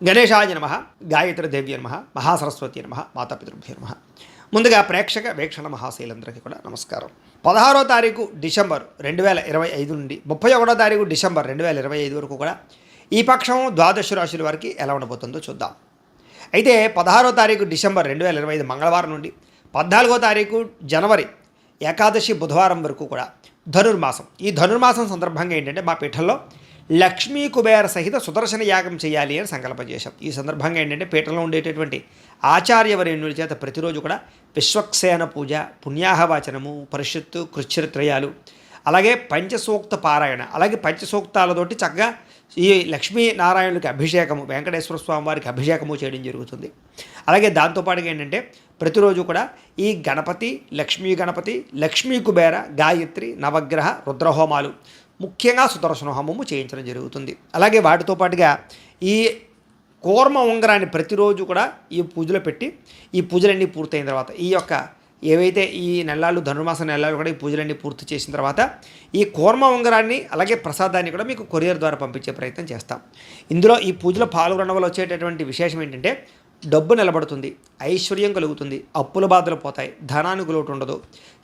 గణేశాయ నమః, గాయత్రీదేవ్య నమః, మహాసరస్వతి నమః, మాతాపితృభ్యో నమః. ముందుగా ప్రేక్షక వీక్షణ మహాశైలందరికీ కూడా నమస్కారం. 16వ తారీఖు డిసెంబర్ 2025 నుండి 31వ తారీఖు డిసెంబర్ 2025 వరకు కూడా ఈ పక్షం ద్వాదశ రాశుల వారికి ఎలా ఉండబోతుందో చూద్దాం. అయితే 16వ తారీఖు డిసెంబర్ 2025 మంగళవారం నుండి 14వ తారీఖు జనవరి ఏకాదశి బుధవారం వరకు కూడా ధనుర్మాసం. ఈ ధనుర్మాసం సందర్భంగా ఏంటంటే మా పీఠంలో లక్ష్మీ కుబేర సహిత సుదర్శన యాగం చేయాలి అని సంకల్పం చేశాం. ఈ సందర్భంగా ఏంటంటే పీఠంలో ఉండేటటువంటి ఆచార్యవరేణుల చేత ప్రతిరోజు కూడా విశ్వక్సేన పూజ, పుణ్యాహవాచనము, పరిషత్తు, కృచ్ఛరిత్రయాలు, అలాగే పంచసూక్త పారాయణ, అలాగే పంచసూక్తాలతోటి చక్కగా ఈ లక్ష్మీనారాయణులకి అభిషేకము, వెంకటేశ్వర స్వామి వారికి అభిషేకము చేయడం జరుగుతుంది. అలాగే దాంతోపాటుగా ఏంటంటే ప్రతిరోజు కూడా ఈ గణపతి, లక్ష్మీ కుబేర, గాయత్రి, నవగ్రహ, రుద్రహోమాలు, ముఖ్యంగా సుదర్శన హోమము చేయించడం జరుగుతుంది. అలాగే వాటితో పాటుగా ఈ కూర్మ ఉంగరాన్ని ప్రతిరోజు కూడా ఈ పూజలో పెట్టి ఈ పూజలన్నీ పూర్తయిన తర్వాత ఈ యొక్క ఏవైతే ఈ నెలలు ధనుర్మాస నెలలు కూడా ఈ పూజలన్నీ పూర్తి చేసిన తర్వాత ఈ కూర్మ ఉంగరాన్ని అలాగే ప్రసాదాన్ని కూడా మీకు కొరియర్ ద్వారా పంపించే ప్రయత్నం చేస్తాం. ఇందులో ఈ పూజలో పాల్గొనడం వల్ల వచ్చేటటువంటి విశేషం ఏంటంటే డబ్బు నిలబడుతుంది, ఐశ్వర్యం కలుగుతుంది, అప్పుల బాధలు పోతాయి, ధనానికి లోటు ఉండదు,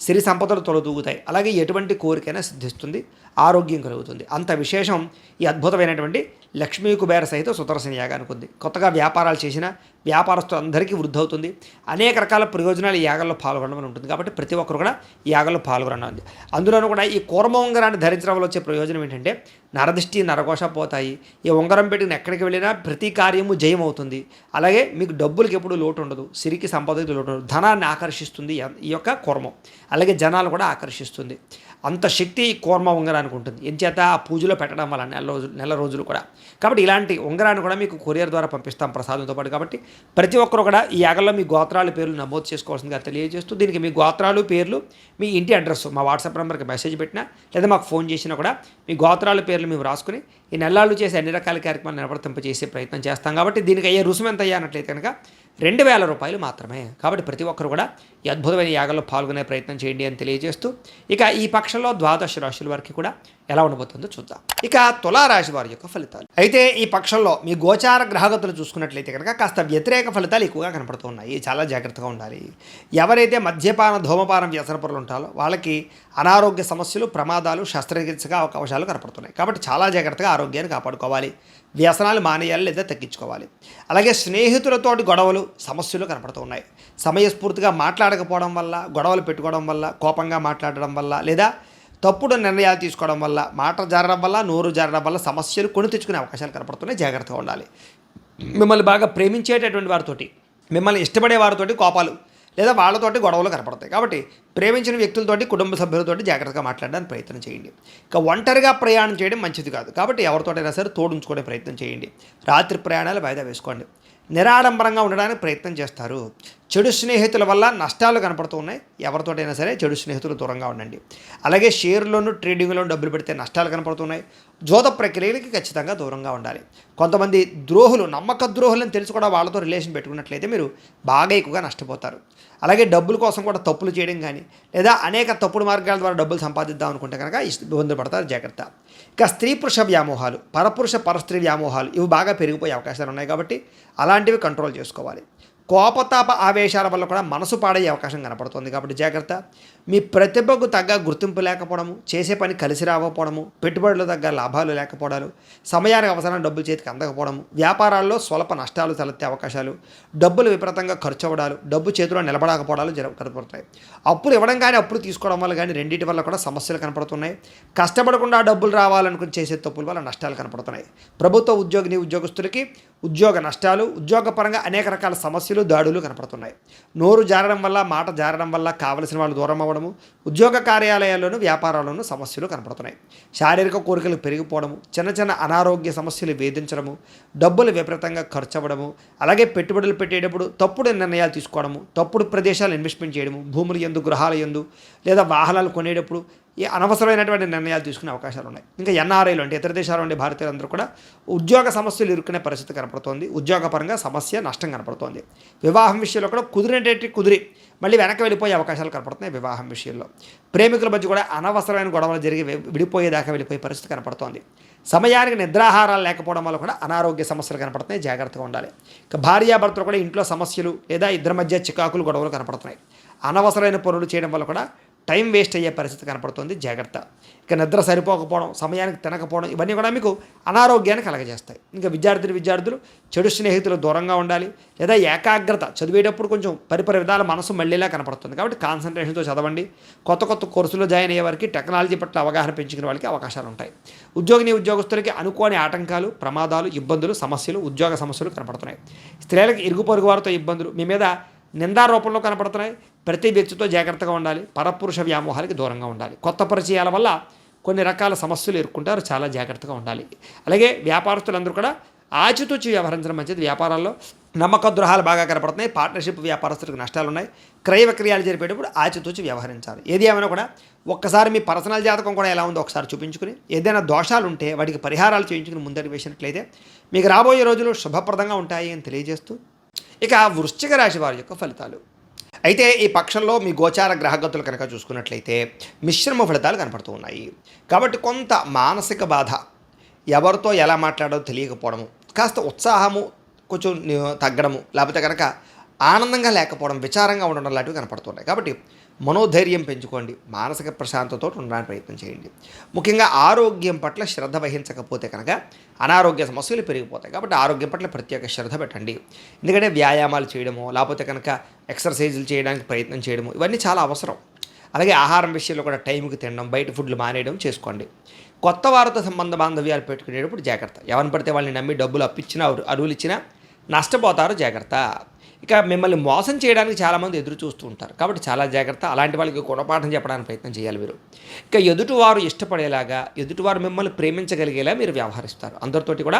సిరి సంపదలు తొలదూగుతాయి, అలాగే ఎటువంటి కోరికైనా సిద్ధిస్తుంది, ఆరోగ్యం కలుగుతుంది. అంత విశేషం ఈ అద్భుతమైనటువంటి లక్ష్మీ కుబేర సహిత సుదర్శన యాగానికి ఉంది. కొత్తగా వ్యాపారాలు చేసిన వ్యాపారస్తులు అందరికీ వృద్ధి అవుతుంది. అనేక రకాల ప్రయోజనాలు ఈ యాగంలో పాల్గొనడం ఉంటుంది. కాబట్టి ప్రతి ఒక్కరు కూడా ఈ యాగంలో పాల్గొనండి. అందులోనూ కూడా ఈ కూర్మ ఉంగరాన్ని ధరించడం వల్ల వచ్చే ప్రయోజనం ఏంటంటే నరదిష్టి, నరఘోష పోతాయి. ఈ ఉంగరం పెట్టిన ఎక్కడికి వెళ్ళినా ప్రతి కార్యము జయం అవుతుంది. అలాగే మీకు డబ్బులకి ఎప్పుడు లోటు ఉండదు, సిరికి సంపదకి లోటు ఉండదు, ధనాన్ని ఆకర్షిస్తుంది ఈ యొక్క కూర్మం. అలాగే జనాలు కూడా ఆకర్షిస్తుంది. అంత శక్తి ఈ కూర్మ ఉంగరానికి ఉంటుంది. ఎంచేత ఆ పూజలో పెట్టడం వల్ల నెల రోజులు కూడా. కాబట్టి ఇలాంటి ఉంగరాన్ని కూడా మీకు కొరియర్ ద్వారా పంపిస్తాం ప్రసాదంతో పాటు. కాబట్టి ప్రతి ఒక్కరు కూడా ఈ యాగంలో మీ గోత్రాలు పేర్లు నమోదు చేసుకోవాల్సిందిగా తెలియజేస్తూ దీనికి మీ గోత్రాలు పేర్లు, మీ ఇంటి అడ్రస్ మా వాట్సాప్ నెంబర్కి మెసేజ్ పెట్టినా లేదా మాకు ఫోన్ చేసినా కూడా మీ గోత్రాల పేర్లు మేము రాసుకుని ఈ నెలలు చేసే అన్ని రకాల కార్యక్రమాలు నిర్వర్తింపజేసే ప్రయత్నం చేస్తాం. కాబట్టి దీనికి అయ్యే రుసుము ఎంత అయ్యానట్లయితే కనుక 2000 రూపాయలు మాత్రమే. కాబట్టి ప్రతి ఒక్కరు కూడా ఈ అద్భుతమైన యాగంలో పాల్గొనే ప్రయత్నం చేయండి అని తెలియజేస్తూ ఇక ఈ పక్షంలో ద్వాదశ రాశుల వారికి కూడా ఎలా ఉండబోతుందో చూద్దాం. ఇక తులారాశి వారి యొక్క ఫలితాలు. అయితే ఈ పక్షంలో మీ గోచార గ్రహగతులు చూసుకున్నట్లయితే కనుక కాస్త వ్యతిరేక ఫలితాలు ఎక్కువగా కనపడుతూ ఉన్నాయి. చాలా జాగ్రత్తగా ఉండాలి. ఎవరైతే మద్యపాన, ధూమపానం వ్యసనపరులు ఉంటారో వాళ్ళకి అనారోగ్య సమస్యలు, ప్రమాదాలు, శస్త్రచికిత్సగా అవకాశాలు కనపడుతున్నాయి. కాబట్టి చాలా జాగ్రత్తగా ఆరోగ్యాన్ని కాపాడుకోవాలి. వ్యసనాలు మానేయాలి లేదా తగ్గించుకోవాలి. అలాగే స్నేహితులతోటి గొడవలు, సమస్యలు కనపడుతూ ఉన్నాయి. సమయస్ఫూర్తిగా మాట్లాడకపోవడం వల్ల, గొడవలు పెట్టుకోవడం వల్ల, కోపంగా మాట్లాడడం వల్ల, లేదా తప్పుడు నిర్ణయాలు తీసుకోవడం వల్ల, మాట జారడం వల్ల, నోరు జారడం వల్ల సమస్యలు కొని తెచ్చుకునే అవకాశాలు కనపడుతున్నాయి. జాగ్రత్తగా ఉండాలి. మిమ్మల్ని బాగా ప్రేమించేటటువంటి వారితోటి, మిమ్మల్ని ఇష్టపడే వారితోటి కోపాలు లేదా వాళ్ళతోటి గొడవలు కనపడతాయి. కాబట్టి ప్రేమించిన వ్యక్తులతోటి, కుటుంబ సభ్యులతోటి జాగ్రత్తగా మాట్లాడడానికి ప్రయత్నం చేయండి. ఇక ఒంటరిగా ప్రయాణం చేయడం మంచిది కాదు. కాబట్టి ఎవరితోటైనా సరే తోడుంచుకునే ప్రయత్నం చేయండి. రాత్రి ప్రయాణాలు వాయిదా వేసుకోండి. నిరాడంబరంగా ఉండడానికి ప్రయత్నం చేస్తారు. చెడు స్నేహితుల వల్ల నష్టాలు కనపడుతూ ఉన్నాయి. ఎవరితోటైనా సరే చెడు స్నేహితులు దూరంగా ఉండండి. అలాగే షేర్లోను, ట్రేడింగ్లోను డబ్బులు పెడితే నష్టాలు కనపడుతున్నాయి. జోద ప్రక్రియలకి ఖచ్చితంగా దూరంగా ఉండాలి. కొంతమంది ద్రోహులు, నమ్మక ద్రోహులను తెలిసి కూడా వాళ్ళతో రిలేషన్ పెట్టుకున్నట్లయితే మీరు బాగా ఎక్కువగా నష్టపోతారు. అలాగే డబ్బుల కోసం కూడా తప్పులు చేయడం కానీ లేదా అనేక తప్పుడు మార్గాల ద్వారా డబ్బులు సంపాదిద్దాం అనుకుంటే కనుక ఇబ్బంది పడతారు. జాగ్రత్త. ఇక స్త్రీ పురుష వ్యామోహాలు, పరపురుష పరస్త్రీ వ్యామోహాలు ఇవి బాగా పెరిగిపోయే అవకాశాలు ఉన్నాయి. కాబట్టి అలాంటివి కంట్రోల్ చేసుకోవాలి. కోపతాప ఆవేశాల వల్ల కూడా మనసు పాడయ్యే అవకాశం కనపడుతుంది. కాబట్టి జాగ్రత్త. మీ ప్రతిభకు తగ్గ గుర్తింపు లేకపోవడము, చేసే పని కలిసి రాకపోవడము, పెట్టుబడులు తగ్గ లాభాలు లేకపోవడాలు, సమయానికి అవసరం డబ్బులు చేతికి అందకపోవడము, వ్యాపారాల్లో స్వల్ప నష్టాలు తలెత్తే అవకాశాలు, డబ్బులు విపరీతంగా ఖర్చు అవ్వడాలు, డబ్బు చేతిలో నిలబడకపోవడాలు కనపడుతాయి. అప్పులు ఇవ్వడం కానీ అప్పులు తీసుకోవడం వల్ల కానీ రెండింటి వల్ల కూడా సమస్యలు కనపడుతున్నాయి. కష్టపడకుండా డబ్బులు రావాలనుకుని చేసే తప్పుల వల్ల నష్టాలు కనపడుతున్నాయి. ప్రభుత్వ ఉద్యోగస్తులకి ఉద్యోగ నష్టాలు, ఉద్యోగపరంగా అనేక రకాల సమస్యలు, దాడులు కనపడుతున్నాయి. నోరు జారడం వల్ల, మాట జారడం వల్ల కావలసిన వాళ్ళు దూరం అవ్వడము, ఉద్యోగ కార్యాలయాల్లోనూ వ్యాపారాల్లోనూ సమస్యలు కనపడుతున్నాయి. శారీరక కోరికలు పెరిగిపోవడము, చిన్న చిన్న అనారోగ్య సమస్యలు వేధించడము, డబ్బులు విపరీతంగా ఖర్చు అవ్వడము, అలాగే పెట్టుబడులు పెట్టేటప్పుడు తప్పుడు నిర్ణయాలు తీసుకోవడము, తప్పుడు ప్రదేశాలు ఇన్వెస్ట్మెంట్ చేయడము, భూములు యందు, గృహాల యందు లేదా వాహనాలు కొనేటప్పుడు ఈ అనవసరమైనటువంటి నిర్ణయాలు తీసుకునే అవకాశాలు ఉన్నాయి. ఇంకా ఎన్ఆర్ఐలు అంటే ఇతర దేశాల్లో ఉండే భారతీయులందరూ కూడా ఉద్యోగ సమస్యలు ఇరుక్కునే పరిస్థితి కనపడుతోంది. ఉద్యోగపరంగా సమస్య నష్టం కనపడుతోంది. వివాహం విషయంలో కూడా కుదిరి మళ్ళీ వెనక్కి వెళ్ళిపోయే అవకాశాలు కనపడుతున్నాయి. వివాహం విషయంలో ప్రేమికుల మధ్య కూడా అనవసరమైన గొడవలు జరిగి విడిపోయేదాకా వెళ్ళిపోయే పరిస్థితి కనపడుతోంది. సమయానికి నిద్రాహారాలు లేకపోవడం వల్ల కూడా అనారోగ్య సమస్యలు కనపడుతున్నాయి. జాగ్రత్తగా ఉండాలి. ఇక భార్యాభర్తలు కూడా ఇంట్లో సమస్యలు లేదా ఇద్దరి మధ్య చికాకులు గొడవలు కనపడుతున్నాయి. అనవసరమైన పనులు చేయడం వల్ల కూడా టైం వేస్ట్ అయ్యే పరిస్థితి కనపడుతుంది. జాగ్రత్త. ఇక నిద్ర సరిపోకపోవడం, సమయానికి తినకపోవడం ఇవన్నీ కూడా మీకు అనారోగ్యాన్ని కలగజేస్తాయి. ఇంకా విద్యార్థులు చెడు స్నేహితులు దూరంగా ఉండాలి. లేదా ఏకాగ్రత చదివేటప్పుడు కొంచెం పరిపరి విధాల మనసు మళ్ళీలా కనపడుతుంది. కాబట్టి కాన్సన్ట్రేషన్తో చదవండి. కొత్త కోర్సులో జాయిన్ అయ్యే వారికి టెక్నాలజీ పట్ల అవగాహన పెంచుకునే వాళ్ళకి అవకాశాలు ఉంటాయి. ఉద్యోగస్తులకి అనుకోని ఆటంకాలు, ప్రమాదాలు, ఇబ్బందులు, సమస్యలు, ఉద్యోగ సమస్యలు కనపడుతున్నాయి. స్త్రీలకు ఇరుగు పొరుగు వారితో ఇబ్బందులు మీ మీద నిందా రూపంలో కనపడుతున్నాయి. ప్రతి వ్యక్తితో జాగ్రత్తగా ఉండాలి. పరపురుష వ్యామోహాలకి దూరంగా ఉండాలి. కొత్త పరిచయాల వల్ల కొన్ని రకాల సమస్యలు ఎదుర్కొంటారు. చాలా జాగ్రత్తగా ఉండాలి. అలాగే వ్యాపారస్తులందరూ కూడా ఆచితూచి వ్యవహరించడం మంచిది. వ్యాపారాల్లో నమ్మక ద్రోహాలు బాగా కనపడుతున్నాయి. పార్ట్నర్షిప్ వ్యాపారస్తులకు నష్టాలు ఉన్నాయి. క్రయ విక్రయాలు జరిపేటప్పుడు ఆచితూచి వ్యవహరించాలి. ఏది ఏమైనా కూడా ఒక్కసారి మీ పర్సనల్ జాతకం కూడా ఎలా ఉందో ఒకసారి చూపించుకుని ఏదైనా దోషాలు ఉంటే వాటికి పరిహారాలు చేయించుకుని ముందడుగు వేసినట్లయితే మీకు రాబోయే రోజులు శుభప్రదంగా ఉంటాయి అని తెలియజేస్తూ ఇక వృశ్చిక రాశి వారి యొక్క ఫలితాలు. అయితే ఈ పక్షంలో మీ గోచార గ్రహగతులు కనుక చూసుకున్నట్లయితే మిశ్రమ ఫలితాలు కనపడుతూ ఉన్నాయి. కాబట్టి కొంత మానసిక బాధ, ఎవరితో ఎలా మాట్లాడో తెలియకపోవడము, కాస్త ఉత్సాహము కొంచెం తగ్గడము, లేకపోతే కనుక ఆనందంగా లేకపోవడం, విచారంగా ఉండడం లాంటివి కనపడుతున్నాయి. కాబట్టి మనోధైర్యం పెంచుకోండి. మానసిక ప్రశాంతతో ఉండడానికి ప్రయత్నం చేయండి. ముఖ్యంగా ఆరోగ్యం పట్ల శ్రద్ధ వహించకపోతే కనుక అనారోగ్య సమస్యలు పెరిగిపోతాయి. కాబట్టి ఆరోగ్యం పట్ల ప్రత్యేక శ్రద్ధ పెట్టండి. ఎందుకంటే వ్యాయామాలు చేయడము, లేకపోతే కనుక ఎక్సర్సైజులు చేయడానికి ప్రయత్నం చేయడము ఇవన్నీ చాలా అవసరం. అలాగే ఆహారం విషయంలో కూడా టైంకి తినడం, బయట ఫుడ్లు మానేయడం చేసుకోండి. కొత్త వారితో సంబంధ బాంధవ్యాలు పెట్టుకునేటప్పుడు జాగ్రత్త. ఎవరిని పడితే వాళ్ళని నమ్మి డబ్బులు అప్పించినా అరువులు ఇచ్చినా నష్టపోతారు. జాగ్రత్త. ఇక మిమ్మల్ని మోసం చేయడానికి చాలామంది ఎదురు చూస్తూ ఉంటారు. కాబట్టి చాలా జాగ్రత్త. అలాంటి వాళ్ళకి గుణపాఠం చెప్పడానికి ప్రయత్నం చేయాలి మీరు. ఇక ఎదుటివారు ఇష్టపడేలాగా, ఎదుటివారు మిమ్మల్ని ప్రేమించగలిగేలా మీరు వ్యవహరిస్తారు. అందరితోటి కూడా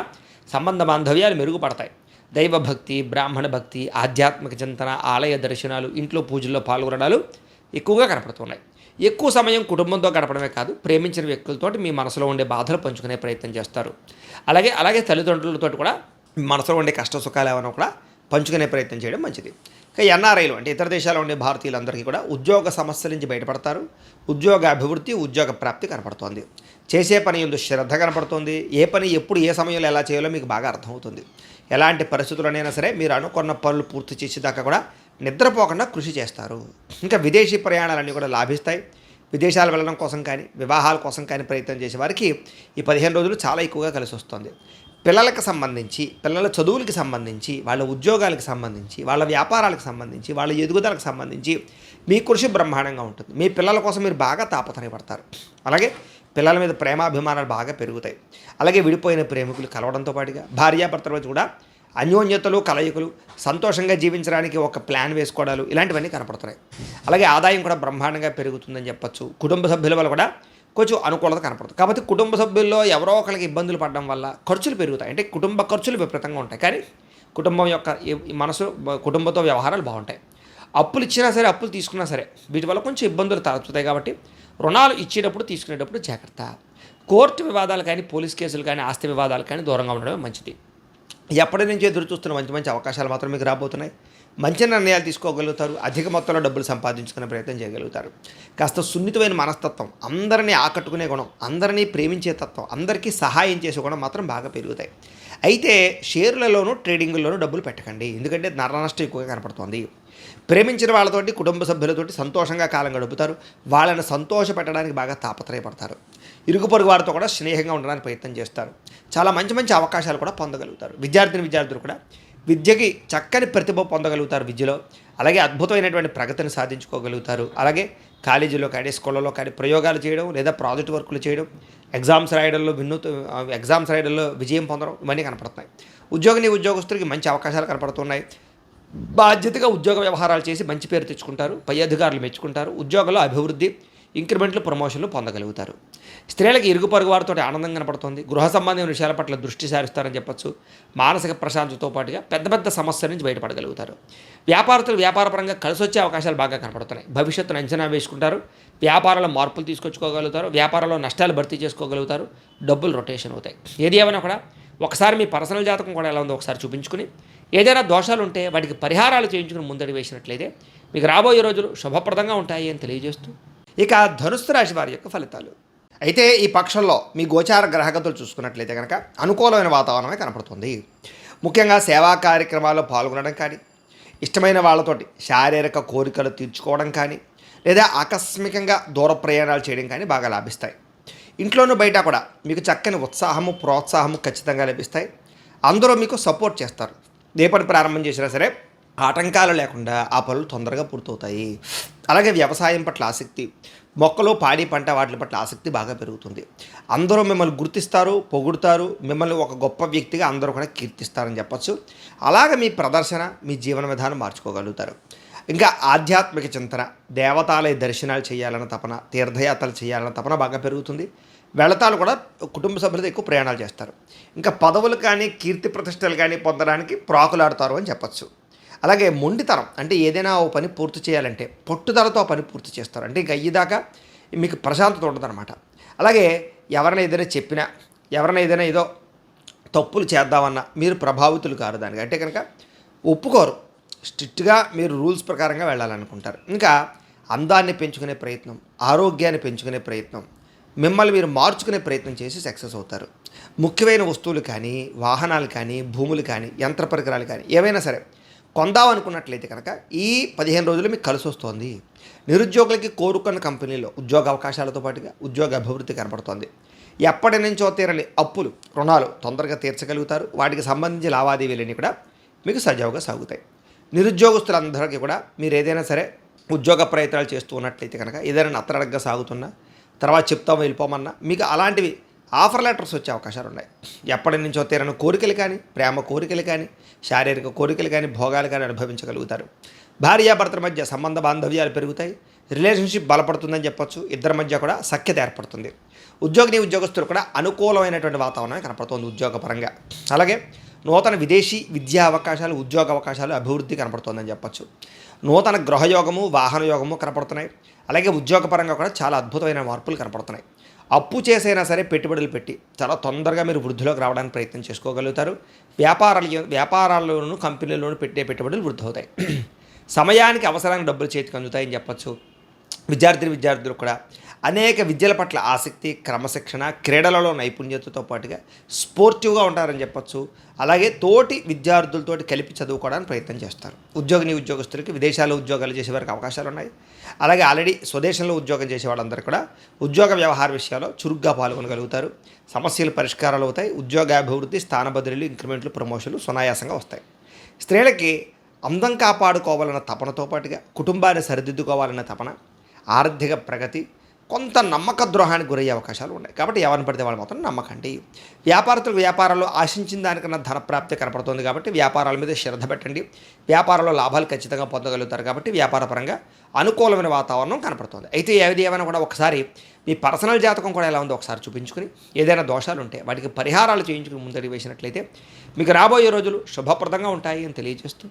సంబంధ బాంధవ్యాలు మెరుగుపడతాయి. దైవభక్తి, బ్రాహ్మణ భక్తి, ఆధ్యాత్మిక చింతన, ఆలయ దర్శనాలు, ఇంట్లో పూజల్లో పాల్గొనడాలు ఎక్కువగా కనపడుతున్నాయి. ఎక్కువ సమయం కుటుంబంతో గడపడమే కాదు, ప్రేమించిన వ్యక్తులతోటి మీ మనసులో ఉండే బాధలు పంచుకునే ప్రయత్నం చేస్తారు. అలాగే తల్లిదండ్రులతో కూడా మీ మనసులో ఉండే కష్ట సుఖాలు ఏమైనా కూడా పంచుకునే ప్రయత్నం చేయడం మంచిది. ఇక ఎన్ఆర్ఐలు అంటే ఇతర దేశాల్లో ఉండే భారతీయులందరికీ కూడా ఉద్యోగ సమస్యల నుంచి బయటపడతారు. ఉద్యోగ అభివృద్ధి, ఉద్యోగ ప్రాప్తి కనపడుతోంది. చేసే పని ఎందు శ్రద్ధ కనపడుతుంది. ఏ పని ఎప్పుడు ఏ సమయంలో ఎలా చేయాలో మీకు బాగా అర్థమవుతుంది. ఎలాంటి పరిస్థితుల్లోనైనా సరే మీరు అనుకున్న పనులు పూర్తి చేసేదాకా కూడా నిద్రపోకుండా కృషి చేస్తారు. ఇంకా విదేశీ ప్రయాణాలన్నీ కూడా లాభిస్తాయి. విదేశాలు వెళ్ళడం కోసం కానీ, వివాహాల కోసం కానీ ప్రయత్నం చేసే వారికి ఈ 15 రోజులు చాలా ఎక్కువగా కలిసి వస్తుంది. పిల్లలకు సంబంధించి, పిల్లల చదువులకు సంబంధించి, వాళ్ళ ఉద్యోగాలకు సంబంధించి, వాళ్ళ వ్యాపారాలకు సంబంధించి, వాళ్ళ ఎదుగుదలకు సంబంధించి మీ కృషి బ్రహ్మాండంగా ఉంటుంది. మీ పిల్లల కోసం మీరు బాగా తాపత్రయపడతారు. అలాగే పిల్లల మీద ప్రేమాభిమానాలు బాగా పెరుగుతాయి. అలాగే విడిపోయిన ప్రేమికులు కలవడంతో పాటుగా భార్యాభర్తల మధ్య కూడా అన్యోన్యతలు, కలయికలు, సంతోషంగా జీవించడానికి ఒక ప్లాన్ వేసుకోవడాలు ఇలాంటివన్నీ కనపడుతున్నాయి. అలాగే ఆదాయం కూడా బ్రహ్మాండంగా పెరుగుతుందని చెప్పచ్చు. కుటుంబ సభ్యుల వల్ల కూడా కొంచెం అనుకూలత కనపడుతుంది. కాబట్టి కుటుంబ సభ్యుల్లో ఎవరో ఒకరికి ఇబ్బందులు పడడం వల్ల ఖర్చులు పెరుగుతాయి. అంటే కుటుంబ ఖర్చులు విపరీతంగా ఉంటాయి. కానీ కుటుంబం యొక్క మనసు, కుటుంబంతో వ్యవహారాలు బాగుంటాయి. అప్పులు ఇచ్చినా సరే, అప్పులు తీసుకున్నా సరే వీటి వల్ల కొంచెం ఇబ్బందులు తలెత్తుతాయి. కాబట్టి రుణాలు ఇచ్చేటప్పుడు, తీసుకునేటప్పుడు జాగ్రత్త. కోర్టు వివాదాలు కానీ, పోలీస్ కేసులు కానీ, ఆస్తి వివాదాలు కానీ దూరంగా ఉండడమే మంచిది. ఎప్పటి నుంచి ఎదురు చూస్తున్న మంచి అవకాశాలు మాత్రం మీకు రాబోతున్నాయి. మంచి నిర్ణయాలు తీసుకోగలుగుతారు. అధిక మొత్తంలో డబ్బులు సంపాదించుకునే ప్రయత్నం చేయగలుగుతారు. కాస్త సున్నితమైన మనస్తత్వం, అందరినీ ఆకట్టుకునే గుణం, అందరినీ ప్రేమించే తత్వం, అందరికీ సహాయం చేసే గుణం మాత్రం బాగా పెరుగుతాయి. అయితే షేర్లలోనూ, ట్రేడింగ్లోనూ డబ్బులు పెట్టకండి. ఎందుకంటే నష్టం ఎక్కువగా కనపడుతుంది. ప్రేమించిన వాళ్ళతోటి, కుటుంబ సభ్యులతోటి సంతోషంగా కాలం గడుపుతారు. వాళ్ళని సంతోష పెట్టడానికి బాగా తాపత్రయపడతారు. ఇరుగు పొరుగు వారితో కూడా స్నేహంగా ఉండడానికి ప్రయత్నం చేస్తారు. చాలా మంచి అవకాశాలు కూడా పొందగలుగుతారు. విద్యార్థులు కూడా విద్యకి చక్కని ప్రతిభ పొందగలుగుతారు విద్యలో. అలాగే అద్భుతమైనటువంటి ప్రగతిని సాధించుకోగలుగుతారు. అలాగే కాలేజీలో కానీ, స్కూళ్ళలో కానీ ప్రయోగాలు చేయడం, లేదా ప్రాజెక్ట్ వర్కులు చేయడం, ఎగ్జామ్స్ రాయడంలో విజయం పొందడం ఇవన్నీ కనపడుతున్నాయి. ఉద్యోగస్తులకి మంచి అవకాశాలు కనపడుతున్నాయి. బాధ్యతగా ఉద్యోగ వ్యవహారాలు చేసి మంచి పేరు తెచ్చుకుంటారు. పై అధికారులు మెచ్చుకుంటారు. ఉద్యోగంలో అభివృద్ధి, ఇంక్రిమెంట్లు ప్రమోషన్లు పొందగలుగుతారు. స్త్రీలకు ఇరుగు పొరుగు వారితో ఆనందం కనపడుతుంది. గృహ సంబంధమైన విషయాల పట్ల దృష్టి సారిస్తారని చెప్పొచ్చు. మానసిక ప్రశాంతతో పాటుగా పెద్ద పెద్ద సమస్యల నుంచి బయటపడగలుగుతారు. వ్యాపారస్తులు వ్యాపారపరంగా కలిసి వచ్చే అవకాశాలు బాగా కనపడుతున్నాయి. భవిష్యత్తును అంచనా వేసుకుంటారు. వ్యాపారంలో మార్పులు తీసుకొచ్చుకోగలుగుతారు. వ్యాపారంలో నష్టాలు భర్తీ చేసుకోగలుగుతారు. డబ్బులు రొటేషన్ అవుతాయి. ఏది ఏమైనా కూడా ఒకసారి మీ పర్సనల్ జాతకం కూడా ఎలా ఉందో ఒకసారి చూపించుకుని, ఏదైనా దోషాలు ఉంటే వాటికి పరిహారాలు చేయించుకుని ముందడి వేసినట్లయితే మీకు రాబోయే రోజులు శుభప్రదంగా ఉంటాయి అని తెలియజేస్తూ, ఇక ధనుస్సు రాశి వారి యొక్క ఫలితాలు. అయితే ఈ పక్షంలో మీ గోచార గ్రహగతులు చూసుకున్నట్లయితే కనుక అనుకూలమైన వాతావరణమే కనపడుతుంది. ముఖ్యంగా సేవా కార్యక్రమాల్లో పాల్గొనడం కానీ, ఇష్టమైన వాళ్ళతోటి శారీరక కోరికలు తీర్చుకోవడం కానీ, లేదా ఆకస్మికంగా దూర ప్రయాణాలు చేయడం కానీ బాగా లాభిస్తాయి. ఇంట్లోనూ బయట కూడా మీకు చక్కని ఉత్సాహము, ప్రోత్సాహము ఖచ్చితంగా లభిస్తాయి. అందరూ మీకు సపోర్ట్ చేస్తారు. ఏ పని ప్రారంభం చేసినా సరే ఆటంకాలు లేకుండా ఆ పనులు తొందరగా పూర్తవుతాయి. అలాగే వ్యవసాయం పట్ల ఆసక్తి, మొక్కలు, పాడి పంట వాటి పట్ల ఆసక్తి బాగా పెరుగుతుంది. అందరూ మిమ్మల్ని గుర్తిస్తారు, పొగుడుతారు. మిమ్మల్ని ఒక గొప్ప వ్యక్తిగా అందరూ కూడా కీర్తిస్తారని చెప్పచ్చు. అలాగే మీ ప్రదర్శన, మీ జీవన విధానం మార్చుకోగలుగుతారు. ఇంకా ఆధ్యాత్మిక చింతన, దేవతాలయ దర్శనాలు చేయాలన్న తపన, తీర్థయాత్రలు చేయాలన్న తపన బాగా పెరుగుతుంది. వెళతాలు కూడా కుటుంబ సభ్యులతో ఎక్కువ ప్రయాణాలు చేస్తారు. ఇంకా పదవులు కానీ, కీర్తి ప్రతిష్టలు కానీ పొందడానికి ప్రాకులాడతారు అని చెప్పచ్చు. అలాగే మొండితనం, అంటే ఏదైనా ఓ పని పూర్తి చేయాలంటే పట్టుదలతో ఆ పని పూర్తి చేస్తారు. అంటే ఇంకా అయ్యేదాకా మీకు ప్రశాంతత ఉండదన్నమాట. అలాగే ఎవరైనా ఏదైనా చెప్పినా, ఎవరైనా ఏదైనా ఏదో తప్పులు చేద్దామన్నా మీరు ప్రభావితులు కారు దానికి. అంటే కనుక ఒప్పుకోరు. స్ట్రిక్ట్గా మీరు రూల్స్ ప్రకారంగా వెళ్ళాలనుకుంటారు. ఇంకా అందాన్ని పెంచుకునే ప్రయత్నం, ఆరోగ్యాన్ని పెంచుకునే ప్రయత్నం, మిమ్మల్ని మీరు మార్చుకునే ప్రయత్నం చేసి సక్సెస్ అవుతారు. ముఖ్యమైన వస్తువులు కానీ, వాహనాలు కానీ, భూములు కానీ, యంత్ర పరికరాలు కానీ ఏవైనా సరే కొందామనుకున్నట్లయితే కనుక ఈ 15 రోజులు మీకు కలిసి వస్తుంది. నిరుద్యోగులకి కోరుకున్న కంపెనీలో ఉద్యోగ అవకాశాలతో పాటుగా ఉద్యోగ అభివృద్ధి కనపడుతోంది. ఎప్పటి నుంచో తీరని అప్పులు, రుణాలు తొందరగా తీర్చగలుగుతారు. వాటికి సంబంధించి లావాదేవీలన్నీ కూడా మీకు సజావుగా సాగుతాయి. నిరుద్యోగస్తులందరికీ కూడా మీరు ఏదైనా సరే ఉద్యోగ ప్రయత్నాలు చేస్తూ ఉన్నట్లయితే కనుక ఏదైనా నత్తనడగ్గా సాగుతున్నా, తర్వాత చెప్తామో వెళ్ళిపోమన్నా మీకు అలాంటివి ఆఫర్ లెటర్స్ వచ్చే అవకాశాలు ఉన్నాయి. ఎప్పటి నుంచో తీరని కోరికలు కానీ, ప్రేమ కోరికలు కానీ, శారీరక కోరికలు కానీ, భోగాలు కానీ అనుభవించగలుగుతారు. భార్యాభర్తల మధ్య సంబంధ బాంధవ్యాలు పెరుగుతాయి. రిలేషన్షిప్ బలపడుతుందని చెప్పొచ్చు. ఇద్దరి మధ్య కూడా సఖ్యత ఏర్పడుతుంది. ఉద్యోగస్తులు కూడా అనుకూలమైనటువంటి వాతావరణం కనపడుతుంది ఉద్యోగపరంగా. అలాగే నూతన విదేశీ విద్యా అవకాశాలు, ఉద్యోగ అవకాశాలు అభివృద్ధి కనపడుతుందని చెప్పొచ్చు. నూతన గృహయోగము, వాహన యోగము కనపడుతున్నాయి. అలాగే ఉద్యోగపరంగా కూడా చాలా అద్భుతమైన మార్పులు కనపడుతున్నాయి. అప్పు చేసైనా సరే పెట్టుబడులు పెట్టి చాలా తొందరగా మీరు వృద్ధిలోకి రావడానికి ప్రయత్నం చేసుకోగలుగుతారు. వ్యాపారాల్లోనూ కంపెనీల్లోనూ పెట్టే పెట్టుబడులు వృద్ధి అవుతాయి. సమయానికి అవసరానికి డబ్బులు చేతికి అందుతాయని చెప్పచ్చు. విద్యార్థులు కూడా అనేక విద్యల పట్ల ఆసక్తి, క్రమశిక్షణ, క్రీడలలో నైపుణ్యతతో పాటుగా స్పోర్టివ్గా ఉంటారని చెప్పచ్చు. అలాగే తోటి విద్యార్థులతోటి కలిపి చదువుకోవడానికి ప్రయత్నం చేస్తారు. ఉద్యోగస్తులకి విదేశాల్లో ఉద్యోగాలు చేసే వారికి అవకాశాలు ఉన్నాయి. అలాగే ఆల్రెడీ స్వదేశంలో ఉద్యోగం చేసే వాళ్ళందరూ కూడా ఉద్యోగ వ్యవహార విషయాల్లో చురుగ్గా పాల్గొనగలుగుతారు. సమస్యలు పరిష్కారాలు అవుతాయి. ఉద్యోగాభివృద్ధి, స్థానబదిలీలు, ఇంక్రిమెంట్లు, ప్రమోషన్లు సునాయాసంగా వస్తాయి. స్త్రీలకి అందం కాపాడుకోవాలన్న తపనతో పాటుగా కుటుంబాన్ని సరిదిద్దుకోవాలన్న తపన, ఆర్థిక ప్రగతి, కొంత నమ్మక ద్రోహానికి గురయ్యే అవకాశాలు ఉన్నాయి. కాబట్టి ఎవరిని పడితే వాళ్ళు మాత్రం నమ్మకండి. వ్యాపారాల్లో ఆశించిన దానికన్నా ధనప్రాప్తి కనపడుతుంది. కాబట్టి వ్యాపారాల మీద శ్రద్ధ పెట్టండి. వ్యాపారంలో లాభాలు ఖచ్చితంగా పొందగలుగుతారు. కాబట్టి వ్యాపారపరంగా అనుకూలమైన వాతావరణం కనపడుతుంది. అయితే ఏమైనా కూడా ఒకసారి మీ పర్సనల్ జాతకం కూడా ఎలా ఉందో ఒకసారి చూపించుకుని, ఏదైనా దోషాలు ఉంటే వాటికి పరిహారాలు చేయించుకుని ముందడి వేసినట్లయితే మీకు రాబోయే రోజులు శుభప్రదంగా ఉంటాయి అని తెలియజేస్తూ